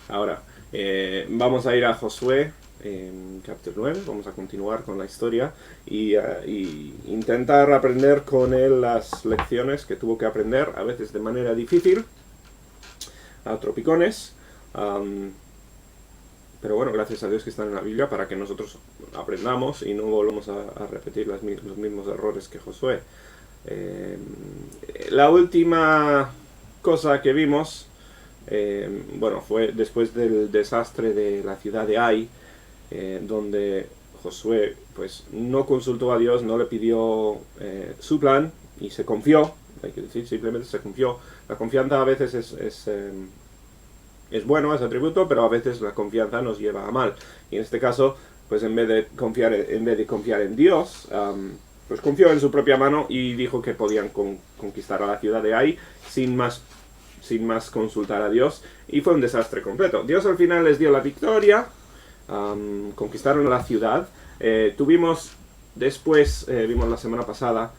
Ahora, vamos a ir a Josué, capítulo 9, vamos a continuar con la historia y intentar aprender con él las lecciones que tuvo que aprender, a veces de manera difícil, a tropicones, pero bueno, gracias a Dios que están en la Biblia para que nosotros aprendamos y no volvamos a repetir los mismos errores que Josué. La última cosa que vimos, bueno, fue después del desastre de la ciudad de Ai, donde Josué pues no consultó a Dios, no le pidió su plan y se confió, hay que decir, simplemente se confió. La confianza a veces es bueno, es atributo, pero a veces la confianza nos lleva a mal. Y en este caso, pues en vez de confiar en Dios, pues confió en su propia mano y dijo que podían conquistar a la ciudad de Ai sin más consultar a Dios, y fue un desastre completo. Dios al final les dio la victoria, conquistaron la ciudad. Tuvimos después, vimos la semana pasada,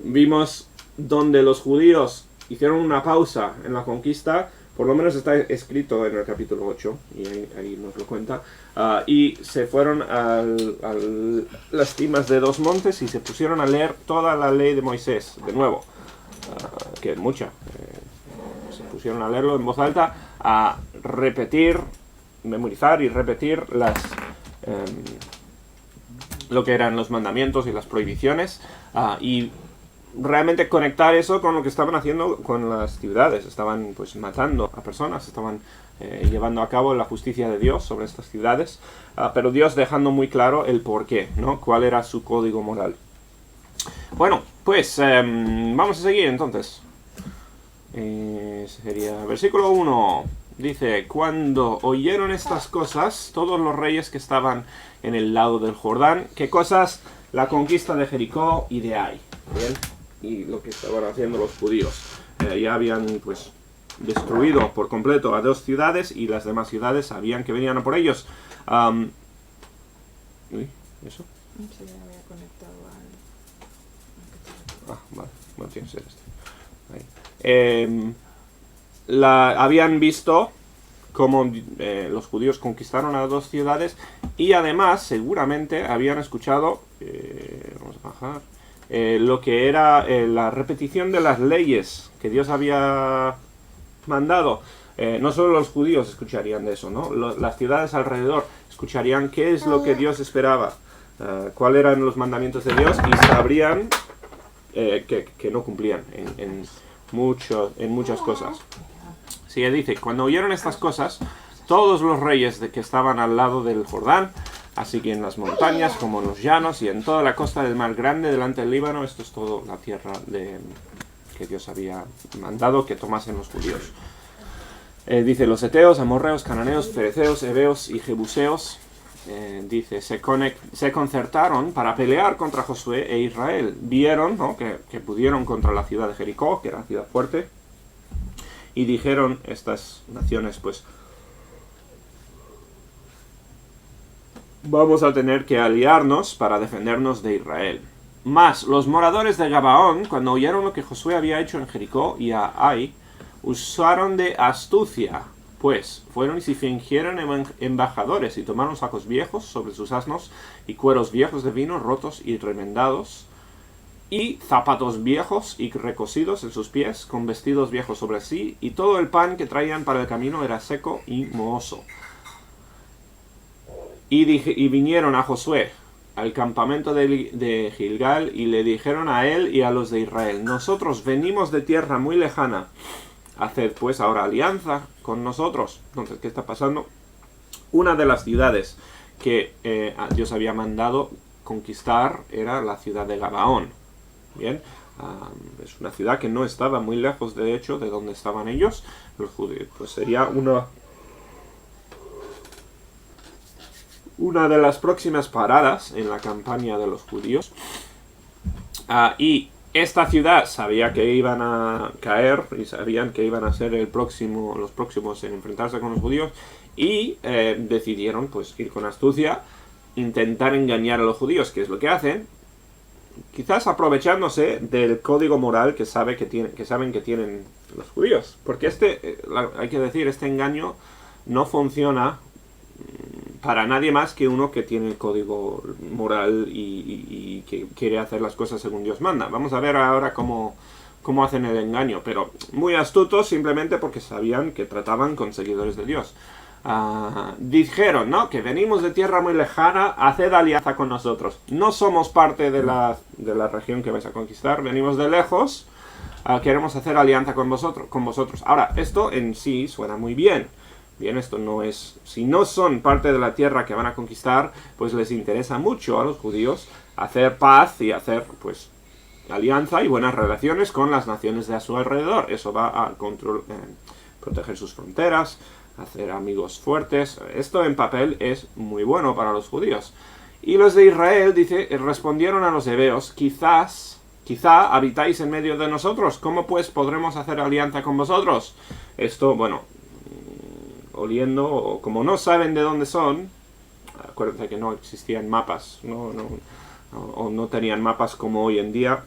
vimos donde los judíos hicieron una pausa en la conquista, por lo menos está escrito en el capítulo 8, y ahí nos lo cuenta, y se fueron a las cimas de dos montes y se pusieron a leer toda la ley de Moisés, de nuevo, que es mucha. Se pusieron a leerlo en voz alta, a repetir, memorizar y repetir lo que eran los mandamientos y las prohibiciones, y realmente conectar eso con lo que estaban haciendo con las ciudades. Estaban pues matando a personas, estaban llevando a cabo la justicia de Dios sobre estas ciudades, pero Dios dejando muy claro el porqué, ¿no? Cuál era su código moral. Bueno, pues vamos a seguir entonces. Sería versículo 1. Dice: cuando oyeron estas cosas, todos los reyes que estaban en el lado del Jordán. ¿Qué cosas? La conquista de Jericó y de Ai. Bien. Y lo que estaban haciendo los judíos. Ya habían pues destruido por completo a dos ciudades y las demás ciudades sabían que venían a por ellos. ¿Eso? Se me había conectado al... Vale. Bueno, tiene que ser este. Ahí. Habían visto cómo los judíos conquistaron a dos ciudades y además seguramente habían escuchado, vamos a bajar, lo que era la repetición de las leyes que Dios había mandado. No solo los judíos escucharían de eso, ¿no? Las ciudades alrededor escucharían qué es lo que Dios esperaba, cuáles eran los mandamientos de Dios, y sabrían que no cumplían en muchas cosas. Sí, dice: cuando oyeron estas cosas, todos los reyes que estaban al lado del Jordán, así que en las montañas como en los llanos y en toda la costa del Mar Grande delante del Líbano, esto es todo la tierra que Dios había mandado que tomasen los judíos. Dice: los heteos, amorreos, cananeos, fereceos, heveos y jebuseos, dice, se concertaron para pelear contra Josué e Israel. Vieron, ¿no?, que pudieron contra la ciudad de Jericó, que era una ciudad fuerte, y dijeron estas naciones, pues vamos a tener que aliarnos para defendernos de Israel. Mas los moradores de Gabaón, cuando oyeron lo que Josué había hecho en Jericó y a Ai, usaron de astucia, pues fueron y se fingieron embajadores y tomaron sacos viejos sobre sus asnos y cueros viejos de vino rotos y remendados, y zapatos viejos y recosidos en sus pies, con vestidos viejos sobre sí, y todo el pan que traían para el camino era seco y mohoso. Y vinieron a Josué al campamento de Gilgal y le dijeron a él y a los de Israel: nosotros venimos de tierra muy lejana, haced pues ahora alianza con nosotros. Entonces, ¿qué está pasando? Una de las ciudades que Dios había mandado conquistar era la ciudad de Gabaón. Bien, es una ciudad que no estaba muy lejos, de hecho, de donde estaban ellos, los judíos. Pues sería una de las próximas paradas en la campaña de los judíos. Y esta ciudad sabía que iban a caer y sabían que iban a ser los próximos en enfrentarse con los judíos, y decidieron pues ir con astucia, intentar engañar a los judíos. ¿Qué es lo que hacen? quizás aprovechándose del código moral que saben que tienen los judíos. Porque hay que decir, este engaño no funciona para nadie más que uno que tiene el código moral y que quiere hacer las cosas según Dios manda. Vamos a ver ahora cómo hacen el engaño, pero muy astutos simplemente porque sabían que trataban con seguidores de Dios. Dijeron, ¿no?, que venimos de tierra muy lejana, haced alianza con nosotros. No somos parte de la región que vais a conquistar, venimos de lejos, queremos hacer alianza con vosotros. Ahora, esto en sí suena muy bien. Bien, esto no es... Si no son parte de la tierra que van a conquistar, pues les interesa mucho a los judíos hacer paz y hacer, pues, alianza y buenas relaciones con las naciones de a su alrededor. Eso va a proteger sus fronteras, hacer amigos fuertes. Esto en papel es muy bueno para los judíos. Y los de Israel, dice, respondieron a los hebeos, quizá habitáis en medio de nosotros, ¿cómo pues podremos hacer alianza con vosotros? Esto, bueno, oliendo, o como no saben de dónde son, acuérdense que no existían mapas, o no tenían mapas como hoy en día.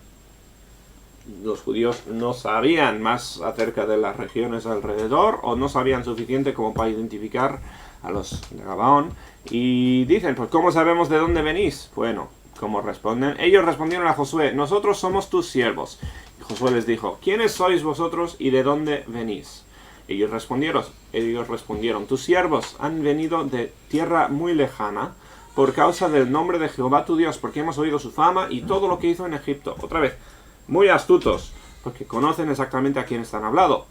Los judíos no sabían más acerca de las regiones alrededor, o no sabían suficiente como para identificar a los de Gabaón. Y dicen, pues ¿cómo sabemos de dónde venís? Bueno, ¿cómo responden? Ellos respondieron a Josué, nosotros somos tus siervos. Y Josué les dijo, ¿quiénes sois vosotros y de dónde venís? Ellos respondieron, tus siervos han venido de tierra muy lejana por causa del nombre de Jehová tu Dios, porque hemos oído su fama y todo lo que hizo en Egipto. Otra vez, muy astutos, porque conocen exactamente a quién están hablando.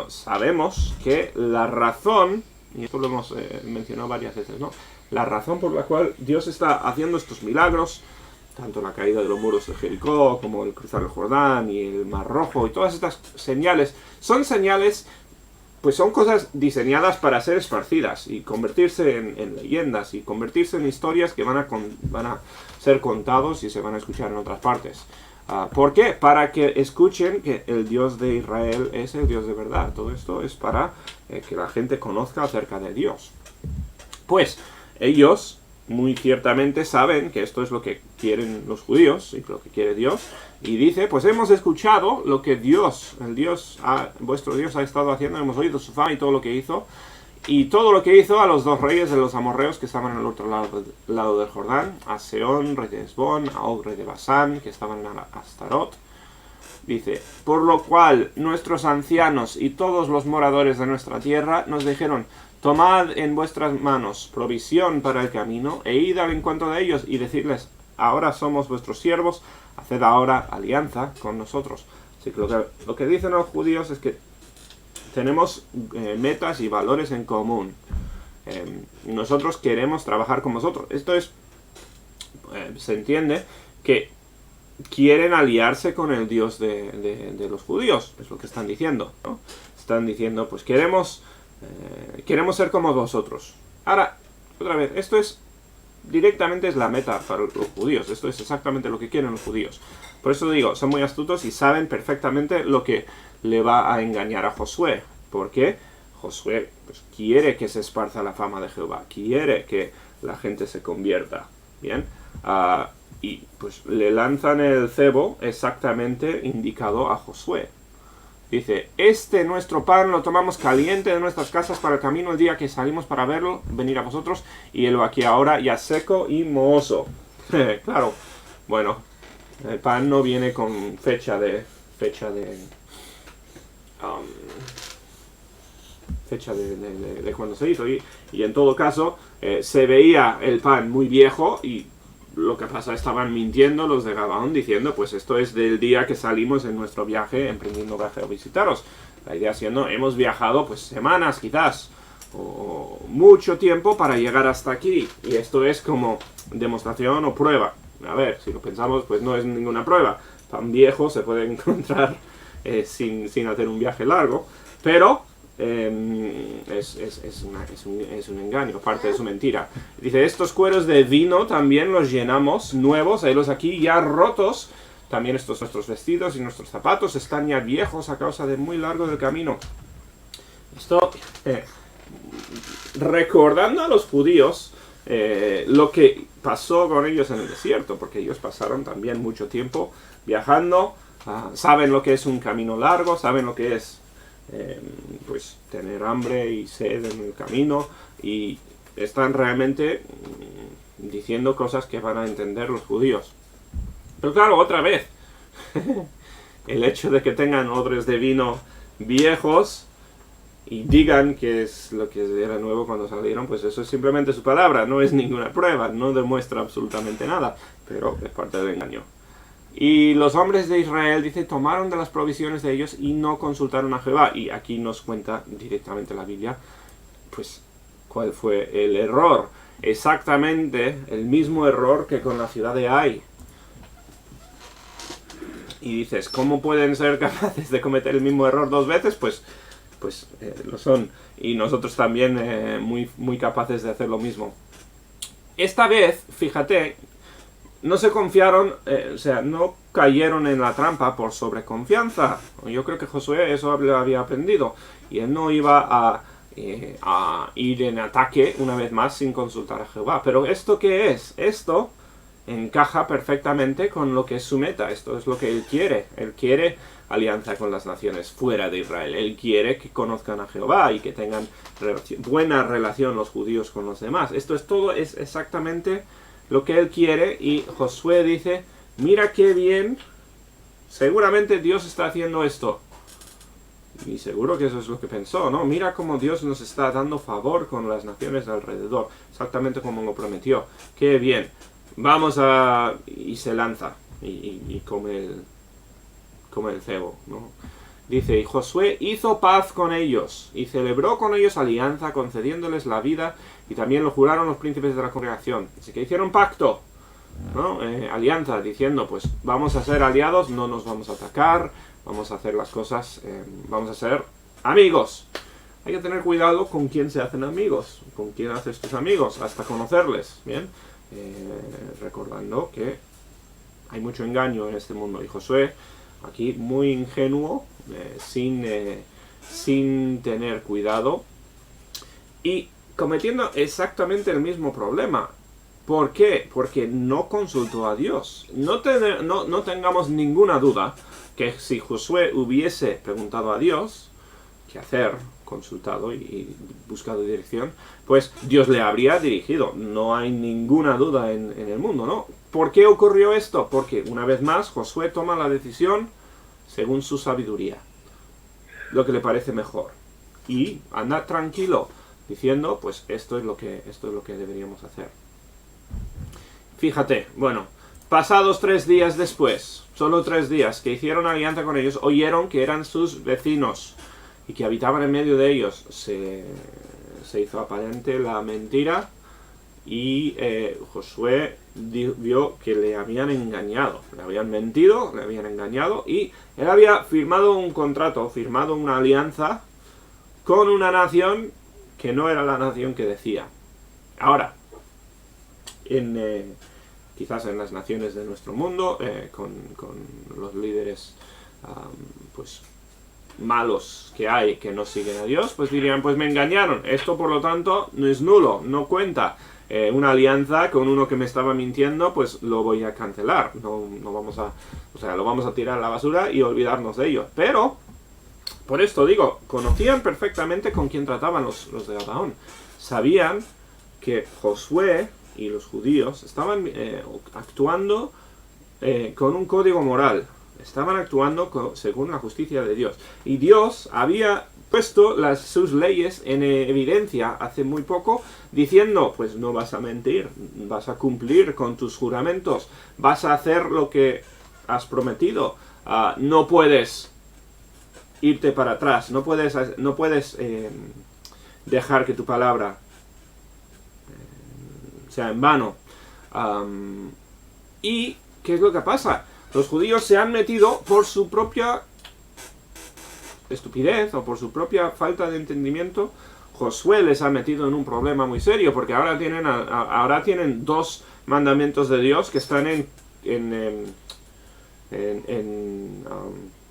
Sabemos que la razón, y esto lo hemos mencionado varias veces, ¿no? La razón por la cual Dios está haciendo estos milagros, tanto la caída de los muros de Jericó, como el cruzar el Jordán y el Mar Rojo, y todas estas señales, son cosas diseñadas para ser esparcidas y convertirse en leyendas y convertirse en historias que van a ser contados y se van a escuchar en otras partes. ¿Por qué? Para que escuchen que el Dios de Israel es el Dios de verdad. Todo esto es para que la gente conozca acerca de Dios. Pues ellos muy ciertamente saben que esto es lo que quieren los judíos y lo que quiere Dios. Y dice, pues hemos escuchado lo que vuestro Dios ha estado haciendo, hemos oído su fama y todo lo que hizo. Y todo lo que hizo a los dos reyes de los amorreos que estaban al otro lado del Jordán, a Sehón, rey de Hesbón, a Og, rey de Basán, que estaban en Astarot. Dice, por lo cual nuestros ancianos y todos los moradores de nuestra tierra nos dijeron, tomad en vuestras manos provisión para el camino, e id al encuentro de ellos y decirles, ahora somos vuestros siervos, haced ahora alianza con nosotros. Así que lo que dicen los judíos es que tenemos metas y valores en común. Nosotros queremos trabajar con vosotros. Esto es, se entiende que quieren aliarse con el Dios de los judíos, es lo que están diciendo, ¿no? Están diciendo, pues queremos ser como vosotros. Ahora, otra vez, esto es directamente la meta para los judíos. Esto es exactamente lo que quieren los judíos. Por eso digo, son muy astutos y saben perfectamente lo que le va a engañar a Josué. Porque Josué pues, quiere que se esparza la fama de Jehová. Quiere que la gente se convierta. Bien. Y pues le lanzan el cebo exactamente indicado a Josué. Dice, nuestro pan lo tomamos caliente de nuestras casas para el camino el día que salimos para verlo, venir a vosotros, y helo aquí ahora ya seco y mohoso. Claro, bueno, el pan no viene con fecha de cuando se hizo, y en todo caso se veía el pan muy viejo, y lo que pasa, estaban mintiendo los de Gabaón diciendo, pues esto es del día que salimos en nuestro viaje, emprendiendo viaje a visitaros. La idea siendo, hemos viajado pues semanas quizás, o mucho tiempo para llegar hasta aquí. Y esto es como demostración o prueba. A ver, si lo pensamos, pues no es ninguna prueba. Tan viejo se puede encontrar sin hacer un viaje largo. Pero es un engaño, aparte de su mentira. Dice, estos cueros de vino también los llenamos, nuevos, helos aquí ya rotos. También nuestros vestidos y nuestros zapatos están ya viejos a causa de muy largo del camino. Esto, recordando a los judíos lo que pasó con ellos en el desierto, porque ellos pasaron también mucho tiempo viajando, saben lo que es un camino largo, saben lo que es pues tener hambre y sed en el camino, y están realmente diciendo cosas que van a entender los judíos. Pero claro, otra vez, el hecho de que tengan odres de vino viejos y digan que es lo que era nuevo cuando salieron, pues eso es simplemente su palabra, no es ninguna prueba, no demuestra absolutamente nada, pero es parte del engaño. Y los hombres de Israel, dice, tomaron de las provisiones de ellos y no consultaron a Jehová. Y aquí nos cuenta directamente la Biblia, pues, cuál fue el error. Exactamente el mismo error que con la ciudad de Ai. Y dices, ¿cómo pueden ser capaces de cometer el mismo error dos veces? Pues lo son. Y nosotros también muy capaces de hacer lo mismo. Esta vez, fíjate, no se confiaron, o sea, no cayeron en la trampa por sobreconfianza. Yo creo que Josué eso lo había aprendido. Y él no iba a ir en ataque una vez más sin consultar a Jehová. Pero ¿esto qué es? Esto encaja perfectamente con lo que es su meta. Esto es lo que él quiere. Él quiere alianza con las naciones fuera de Israel. Él quiere que conozcan a Jehová y que tengan buena relación los judíos con los demás. Esto es todo, es exactamente lo que él quiere. Y Josué dice, mira qué bien, seguramente Dios está haciendo esto. Y seguro que eso es lo que pensó, ¿no? Mira cómo Dios nos está dando favor con las naciones de alrededor, exactamente como lo prometió. Qué bien. Vamos a... Y se lanza y come el cebo, ¿no? Dice, y Josué hizo paz con ellos y celebró con ellos alianza, concediéndoles la vida, y también lo juraron los príncipes de la congregación. Así que hicieron pacto, ¿no? Alianza, diciendo, pues vamos a ser aliados, no nos vamos a atacar, vamos a hacer las cosas, vamos a ser amigos. Hay que tener cuidado con quién se hacen amigos, con quién haces tus amigos, hasta conocerles, ¿bien? Recordando que hay mucho engaño en este mundo. Y Josué, aquí muy ingenuo, sin tener cuidado, y cometiendo exactamente el mismo problema. ¿Por qué? Porque no consultó a Dios. No tengamos ninguna duda que si Josué hubiese preguntado a Dios qué hacer, consultado y buscado dirección, pues Dios le habría dirigido. No hay ninguna duda en el mundo, ¿no? ¿Por qué ocurrió esto? Porque una vez más Josué toma la decisión según su sabiduría, lo que le parece mejor, y anda tranquilo diciendo, pues esto es lo que deberíamos hacer. Fíjate, bueno, pasados 3 días después, solo 3 días, que hicieron alianza con ellos, oyeron que eran sus vecinos y que habitaban en medio de ellos. Se hizo aparente la mentira, y Josué vio que le habían engañado, le habían mentido, le habían engañado, y él había firmado un contrato, firmado una alianza con una nación que no era la nación que decía. Ahora, quizás en las naciones de nuestro mundo, con los líderes pues malos que hay, que no siguen a Dios, pues dirían, pues me engañaron, esto por lo tanto no es nulo, no cuenta. Una alianza con uno que me estaba mintiendo, pues lo voy a cancelar, no vamos a, o sea, lo vamos a tirar a la basura y olvidarnos de ello. Pero, por esto digo, conocían perfectamente con quién trataban los de Gabaón. Sabían que Josué y los judíos estaban actuando con un código moral, estaban actuando según la justicia de Dios. Y Dios había puesto sus leyes en evidencia hace muy poco, diciendo, pues no vas a mentir, vas a cumplir con tus juramentos, vas a hacer lo que has prometido, no puedes irte para atrás, no puedes dejar que tu palabra sea en vano. ¿Y qué es lo que pasa? Los judíos se han metido por su propia estupidez o por su propia falta de entendimiento. Josué les ha metido en un problema muy serio, porque ahora tienen 2 mandamientos de Dios que están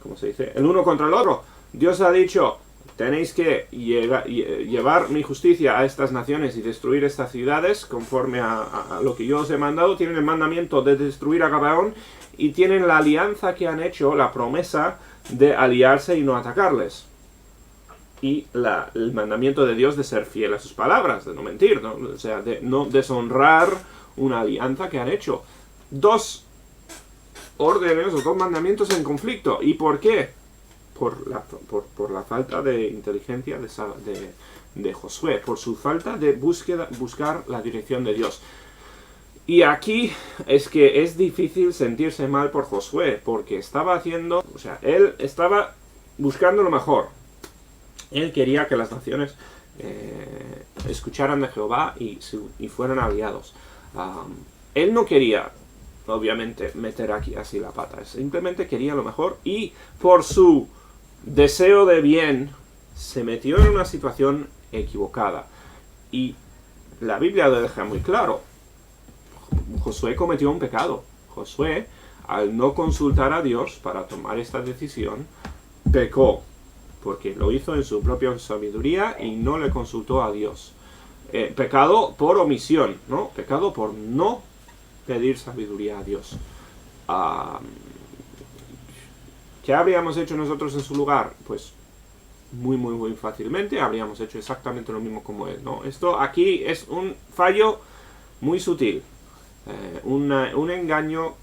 ¿cómo se dice? El uno contra el otro. Dios ha dicho, tenéis que llevar mi justicia a estas naciones y destruir estas ciudades conforme a lo que yo os he mandado. Tienen el mandamiento de destruir a Gabaón y tienen la alianza que han hecho, la promesa de aliarse y no atacarles. Y el mandamiento de Dios de ser fiel a sus palabras, de no mentir, ¿no? O sea, de no deshonrar una alianza que han hecho. Dos órdenes o dos mandamientos en conflicto. ¿Y por qué? Por la falta de inteligencia de Josué, por su falta de buscar la dirección de Dios. Y aquí es que es difícil sentirse mal por Josué, porque él estaba buscando lo mejor. Él quería que las naciones escucharan de Jehová y fueran aliados. Él no quería, obviamente, meter aquí así la pata. Simplemente quería lo mejor y por su deseo de bien se metió en una situación equivocada. Y la Biblia lo deja muy claro. Josué cometió un pecado. Josué, al no consultar a Dios para tomar esta decisión, pecó. Porque lo hizo en su propia sabiduría y no le consultó a Dios. Pecado por omisión, ¿no? Pecado por no pedir sabiduría a Dios. ¿Qué habríamos hecho nosotros en su lugar? Pues muy fácilmente habríamos hecho exactamente lo mismo como él, ¿no? Esto aquí es un fallo muy sutil. Un engaño,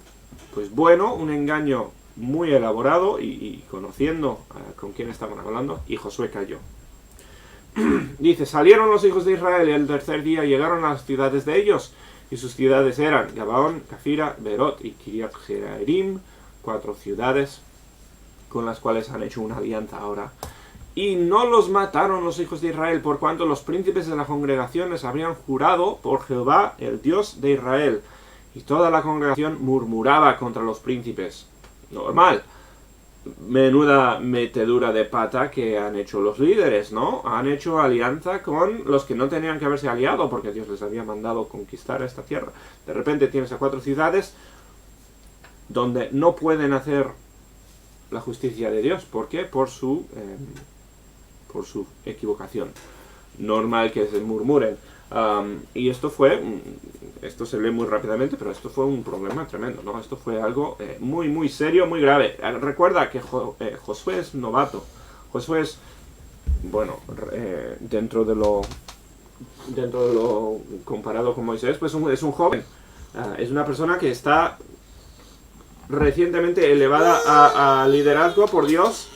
pues bueno, un engaño muy elaborado y conociendo con quién estaban hablando, y Josué cayó. Dice, salieron los hijos de Israel y el tercer día llegaron a las ciudades de ellos, y sus ciudades eran Gabaón, Cafira, Berot y Kiriat Jearim, 4 ciudades con las cuales han hecho una alianza ahora. Y no los mataron los hijos de Israel, por cuanto los príncipes de la congregación les habían jurado por Jehová, el Dios de Israel. Y toda la congregación murmuraba contra los príncipes. Normal. Menuda metedura de pata que han hecho los líderes, ¿no? Han hecho alianza con los que no tenían que haberse aliado, porque Dios les había mandado conquistar esta tierra. De repente tienes a 4 ciudades donde no pueden hacer la justicia de Dios. ¿Por qué? Por su equivocación. Normal que se murmuren. Y esto se lee muy rápidamente, pero esto fue un problema tremendo, ¿no? Esto fue algo muy serio, muy grave. Recuerda que Josué es novato. Josué es, bueno, dentro de lo comparado con Moisés, pues es un joven. Es una persona que está recientemente elevada a liderazgo por Dios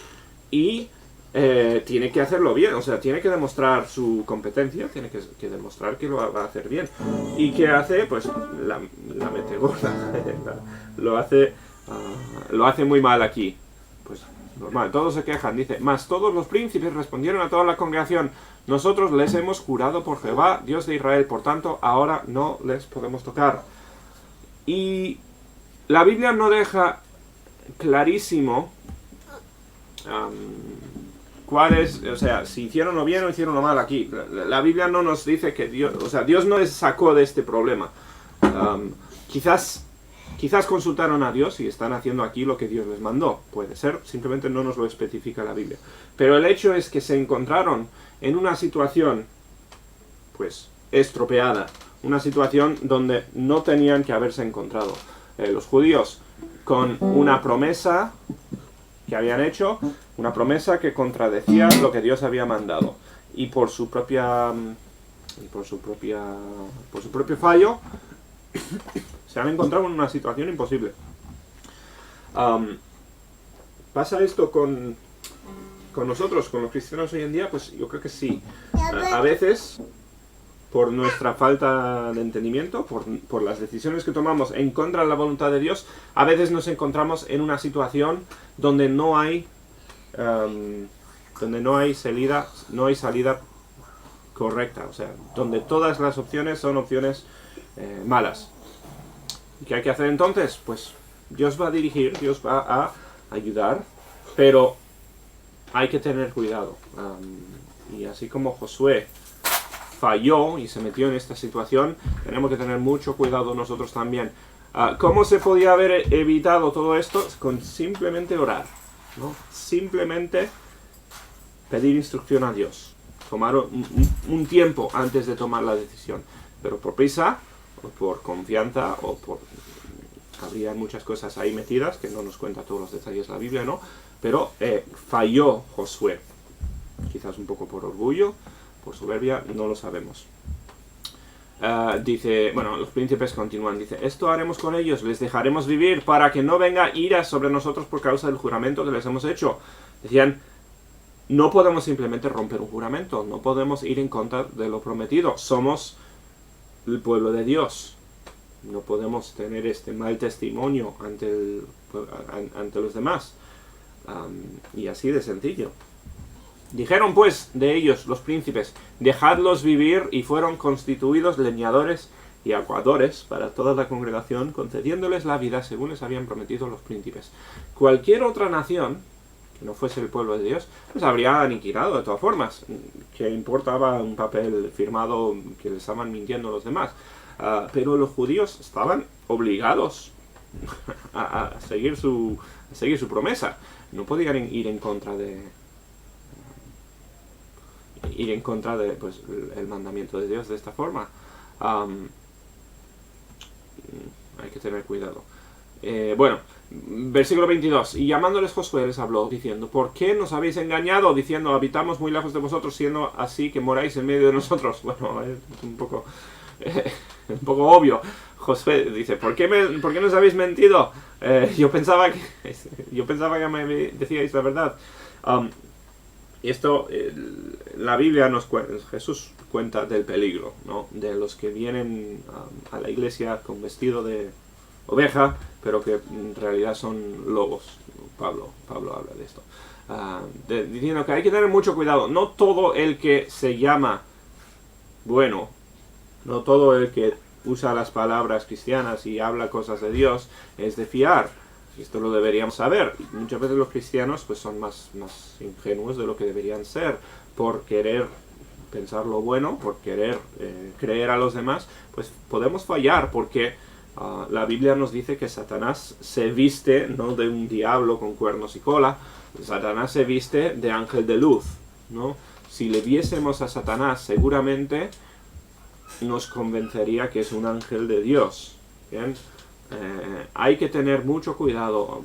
y tiene que hacerlo bien, o sea, tiene que demostrar su competencia, tiene que demostrar que lo va a hacer bien. ¿Y qué hace? Pues la mete gorda. lo hace muy mal aquí. Pues normal, todos se quejan, dice, mas todos los príncipes respondieron a toda la congregación, nosotros les hemos jurado por Jehová, Dios de Israel, por tanto, ahora no les podemos tocar. Y la Biblia no deja clarísimo cuál es, o sea, si hicieron lo bien o hicieron lo mal aquí. La Biblia no nos dice que Dios, o sea, Dios no les sacó de este problema. Quizás consultaron a Dios y están haciendo aquí lo que Dios les mandó. Puede ser, simplemente no nos lo especifica la Biblia. Pero el hecho es que se encontraron en una situación, pues, estropeada. Una situación donde no tenían que haberse encontrado. Los judíos con una promesa que habían hecho, una promesa que contradecía lo que Dios había mandado, y por su propio fallo se han encontrado en una situación imposible. ¿Pasa esto con nosotros, con los cristianos hoy en día? Pues yo creo que sí. A veces, por nuestra falta de entendimiento, por las decisiones que tomamos en contra de la voluntad de Dios, a veces nos encontramos en una situación donde no hay salida correcta, o sea, donde todas las opciones son opciones malas. ¿Y qué hay que hacer entonces? Pues Dios va a dirigir, Dios va a ayudar, pero hay que tener cuidado. Y así como Josué falló y se metió en esta situación, tenemos que tener mucho cuidado nosotros también. ¿Cómo se podía haber evitado todo esto? Con simplemente orar, ¿no? Simplemente pedir instrucción a Dios, tomar un tiempo antes de tomar la decisión, pero por prisa, o por confianza, o por... habría muchas cosas ahí metidas, que no nos cuenta todos los detalles la Biblia, ¿no? Pero falló Josué, quizás un poco por orgullo, por soberbia, no lo sabemos. Dice, bueno, los príncipes continúan, dice, esto haremos con ellos, les dejaremos vivir para que no venga ira sobre nosotros por causa del juramento que les hemos hecho. Decían, no podemos simplemente romper un juramento, no podemos ir en contra de lo prometido, somos el pueblo de Dios, no podemos tener este mal testimonio ante los demás. Y así de sencillo. Dijeron pues de ellos los príncipes, dejadlos vivir, y fueron constituidos leñadores y aguadores para toda la congregación, concediéndoles la vida según les habían prometido los príncipes. Cualquier otra nación que no fuese el pueblo de Dios, pues habría aniquilado de todas formas. Que importaba un papel firmado que les estaban mintiendo los demás. Pero los judíos estaban obligados a seguir su promesa. No podían ir en contra de pues, el mandamiento de Dios de esta forma. Hay que tener cuidado. Bueno, versículo 22. Y llamándoles Josué les habló, diciendo, ¿por qué nos habéis engañado? Diciendo, habitamos muy lejos de vosotros, siendo así que moráis en medio de nosotros. Bueno, es un poco obvio. Josué dice, ¿por qué nos habéis mentido? Yo pensaba que me decíais la verdad. Y esto, la Biblia Jesús cuenta del peligro, ¿no? De los que vienen a la iglesia con vestido de oveja, pero que en realidad son lobos. Pablo habla de esto. Diciendo que hay que tener mucho cuidado. No todo el que se llama bueno, no todo el que usa las palabras cristianas y habla cosas de Dios es de fiar. Esto lo deberíamos saber. Muchas veces los cristianos pues son más ingenuos de lo que deberían ser, por querer pensar lo bueno, por querer creer a los demás, pues podemos fallar, porque la Biblia nos dice que Satanás se viste, no de un diablo con cuernos y cola, Satanás se viste de ángel de luz, ¿no? Si le viésemos a Satanás, seguramente nos convencería que es un ángel de Dios, ¿bien? Hay que tener mucho cuidado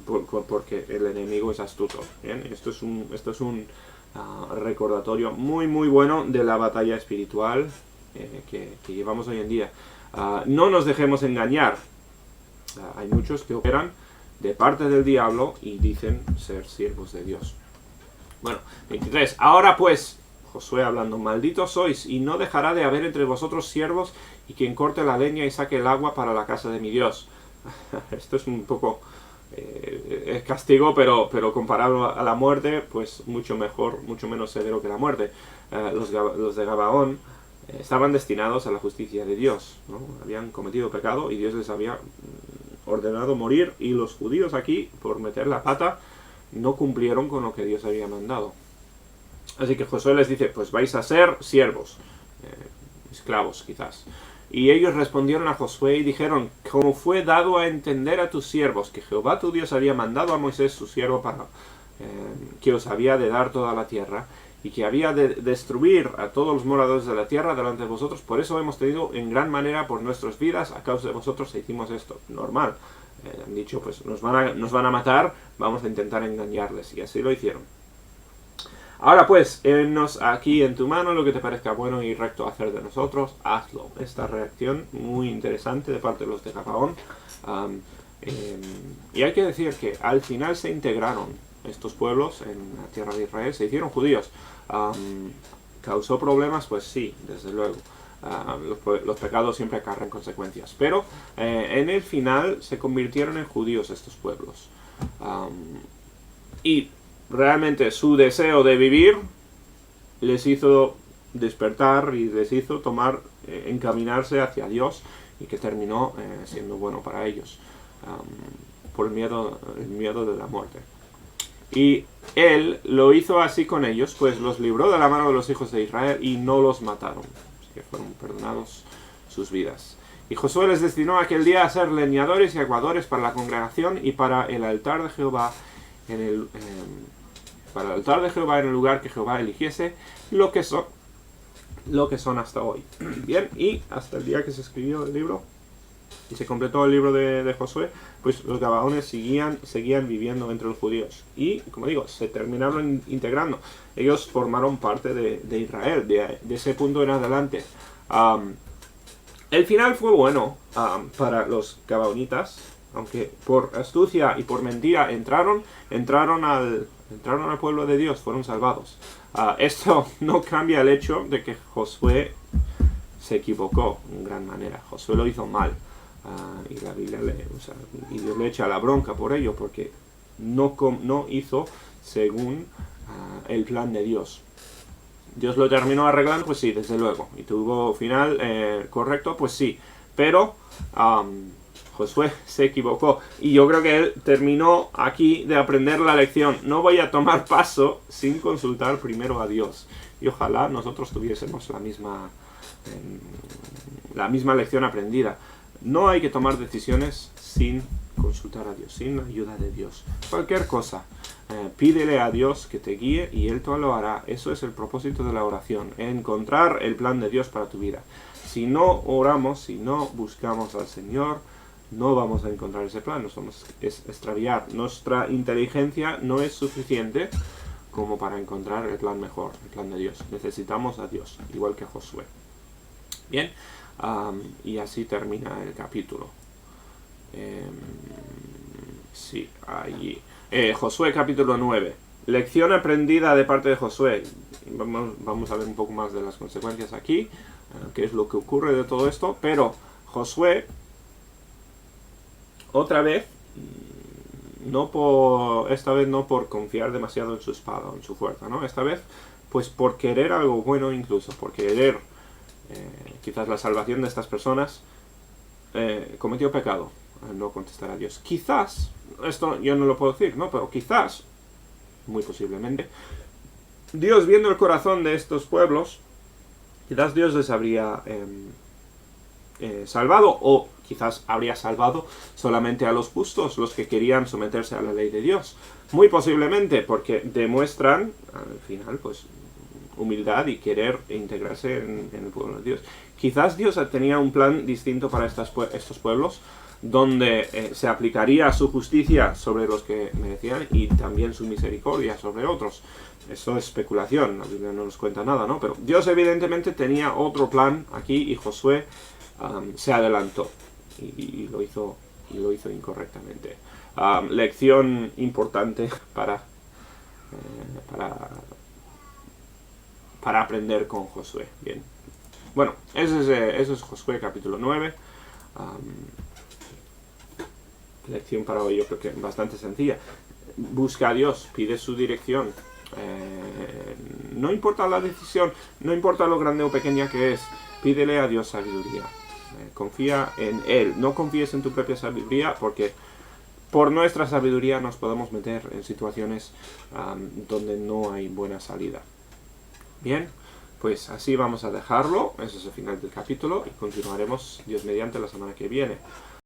porque el enemigo es astuto, ¿bien? Esto es un recordatorio muy bueno de la batalla espiritual que llevamos hoy en día. No nos dejemos engañar. Hay muchos que operan de parte del diablo y dicen ser siervos de Dios. Bueno, 23. Ahora pues, Josué hablando, malditos sois, y no dejará de haber entre vosotros siervos, y quien corte la leña y saque el agua para la casa de mi Dios. Esto es un poco es castigo, pero comparado a la muerte, pues mucho mejor, mucho menos severo que la muerte. Los de Gabaón estaban destinados a la justicia de Dios, ¿no? Habían cometido pecado y Dios les había ordenado morir, y los judíos aquí, por meter la pata, no cumplieron con lo que Dios había mandado. Así que Josué les dice, pues vais a ser siervos, esclavos quizás. Y ellos respondieron a Josué y dijeron, como fue dado a entender a tus siervos que Jehová tu Dios había mandado a Moisés su siervo para que os había de dar toda la tierra, y que había de destruir a todos los moradores de la tierra delante de vosotros, por eso hemos tenido en gran manera por nuestras vidas, a causa de vosotros hicimos esto. Normal. Han dicho, pues nos van a matar, vamos a intentar engañarles, y así lo hicieron. Ahora pues, hennos aquí en tu mano lo que te parezca bueno y recto hacer de nosotros, hazlo. Esta reacción muy interesante de parte de los de Gabaón. Y hay que decir que al final se integraron estos pueblos en la tierra de Israel, se hicieron judíos. ¿Causó problemas? Pues sí, desde luego. Los pecados siempre acarrean consecuencias. Pero en el final se convirtieron en judíos estos pueblos. Y realmente su deseo de vivir les hizo despertar y les hizo encaminarse hacia Dios, y que terminó siendo bueno para ellos, por el miedo de la muerte. Y él lo hizo así con ellos, pues los libró de la mano de los hijos de Israel y no los mataron, así que fueron perdonados sus vidas. Y Josué les destinó aquel día a ser leñadores y aguadores para la congregación y para el altar de Jehová para el altar de Jehová en el lugar que Jehová eligiese, lo que son hasta hoy. Bien, y hasta el día que se escribió el libro y se completó el libro de Josué, pues los gabaones seguían viviendo entre los judíos. Y, como digo, se terminaron integrando. Ellos formaron parte de Israel, de ese punto en adelante. El final fue bueno para los gabaonitas, aunque por astucia y por mentira entraron al pueblo de Dios, fueron salvados. Esto no cambia el hecho de que Josué se equivocó en gran manera. Josué lo hizo mal. Y la Biblia y Dios le echa la bronca por ello, porque no hizo según el plan de Dios. Dios lo terminó arreglando, pues sí, desde luego. Y tuvo final correcto, pues sí. Pero Josué se equivocó. Y yo creo que él terminó aquí de aprender la lección. No voy a tomar paso sin consultar primero a Dios. Y ojalá nosotros tuviésemos la misma lección aprendida. No hay que tomar decisiones sin consultar a Dios, sin la ayuda de Dios. Cualquier cosa, pídele a Dios que te guíe y Él todo lo hará. Eso es el propósito de la oración, encontrar el plan de Dios para tu vida. Si no oramos, si no buscamos al Señor, no vamos a encontrar ese plan, nos vamos a extraviar. Nuestra inteligencia no es suficiente como para encontrar el plan mejor, el plan de Dios. Necesitamos a Dios, igual que Josué. Bien. Y así termina el capítulo. Sí, allí. Josué capítulo 9. Lección aprendida de parte de Josué. Vamos a ver un poco más de las consecuencias aquí, qué es lo que ocurre de todo esto. Pero Josué, otra vez, esta vez no por confiar demasiado en su espada o en su fuerza, ¿no? Esta vez, pues por querer algo bueno, incluso por querer quizás la salvación de estas personas, cometió pecado al no contestar a Dios. Quizás, esto yo no lo puedo decir, ¿no? Pero quizás, muy posiblemente, Dios, viendo el corazón de estos pueblos, quizás Dios les habría salvado, o quizás habría salvado solamente a los justos, los que querían someterse a la ley de Dios. Muy posiblemente, porque demuestran, al final, pues, humildad y querer integrarse en el pueblo de Dios. Quizás Dios tenía un plan distinto para estos pueblos, donde se aplicaría su justicia sobre los que merecían y también su misericordia sobre otros. Eso es especulación, la Biblia no nos cuenta nada, ¿no? Pero Dios evidentemente tenía otro plan aquí y Josué se adelantó y lo hizo incorrectamente. Lección importante para aprender con Josué. Bien. Bueno, eso es Josué capítulo 9. Lección para hoy, yo creo que bastante sencilla. Busca a Dios, pide su dirección. No importa la decisión, no importa lo grande o pequeña que es, pídele a Dios sabiduría. Confía en Él, no confíes en tu propia sabiduría, porque por nuestra sabiduría nos podemos meter en situaciones donde no hay buena salida. Bien, pues así vamos a dejarlo. Ese es el final del capítulo y continuaremos, Dios mediante, la semana que viene.